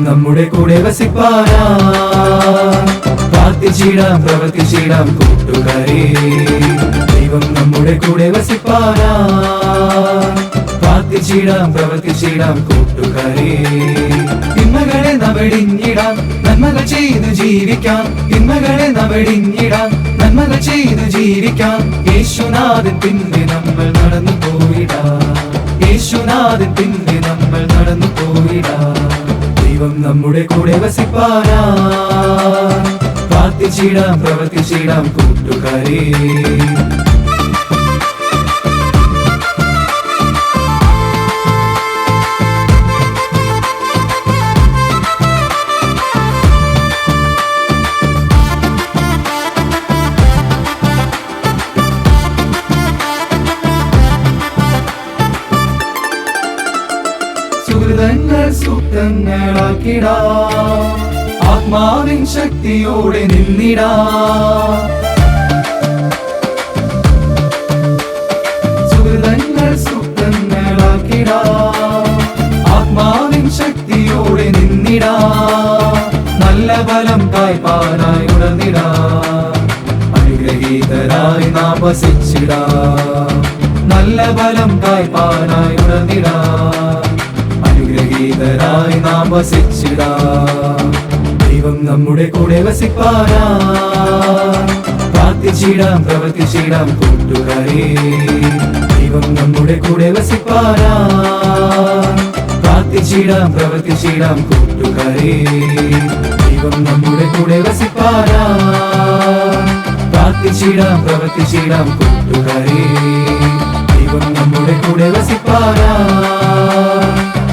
നമ്മുടെ കൂടെ വസിപ്പാനായി പ്രാർത്ഥിച്ചിടാം പ്രവർത്തിച്ചിടാം കൂട്ടുകാരേ. ദൈവം നമ്മുടെ കൂടെ വസിപ്പാനായി പ്രാർത്ഥിച്ചിടാം പ്രവർത്തിച്ചിടാം കൂട്ടുകാരേ. തിന്മകളെ നവടിഞ്ഞിടാം നന്മകൾ ചെയ്തു ജീവിക്കാം. തിന്മകളെ നവടിഞ്ഞിടാം നന്മകൾ ചെയ്തു ജീവിക്കാം. യേശുനാഥൻ പിന്നെ നമ്മൾ നടന്നു പോയിടാം. യേശുനാഥൻ പിന്നെ നമ്മൾ നടന്നു പോയിടാം. ദൈവം നമ്മുടെ കൂടെ വസിപ്പാനായി പ്രാർത്ഥിച്ചിടാം പ്രവർത്തിച്ചിടാം കൂട്ടുകാരേ. സുഹൃതങ്ങൾ സൂക്തങ്ങളാക്കിടാം. ആത്മാവിൻ ശക്തിയോടെ നിന്നിടാം. സുഹൃതങ്ങൾ സൂക്തങ്ങളാക്കിടാം. ആത്മാവിൻ ശക്തിയോടെ നിന്നിടാം. നല്ല ഫലം കായ്പാനായി ഉണർന്നിടാം. അനുഗ്രഹീതരായി നാം വസിച്ചിടാം. നല്ല ഫലം കായ്പാനായി ഉണർന്നിടാം. അനുഗ്രഹീതരായി നാം വസിച്ചിടാം. ദൈവം നമ്മുടെ കൂടെ വസിപ്പാനായി പ്രാർത്ഥിച്ചിടാം പ്രവർത്തിച്ചിടാം കൂട്ടുകാരേ. ദൈവം നമ്മുടെ കൂടെ വസിപ്പാനായി പ്രാർത്ഥിച്ചിടാം പ്രവർത്തിച്ചിടാം കൂട്ടുകാരേ. ദൈവം നമ്മുടെ കൂടെ വസിപ്പാനായി പ്രാർത്ഥിച്ചിടാം പ്രവർത്തിച്ചിടാം കൂട്ടുകാരേ. ദൈവം നമ്മുടെ കൂടെ വസിപ്പാനായി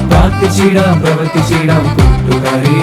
പ്രാർത്ഥിച്ചിടാം പ്രവർത്തിച്ചിടാം കൂട്ടുകാരേ.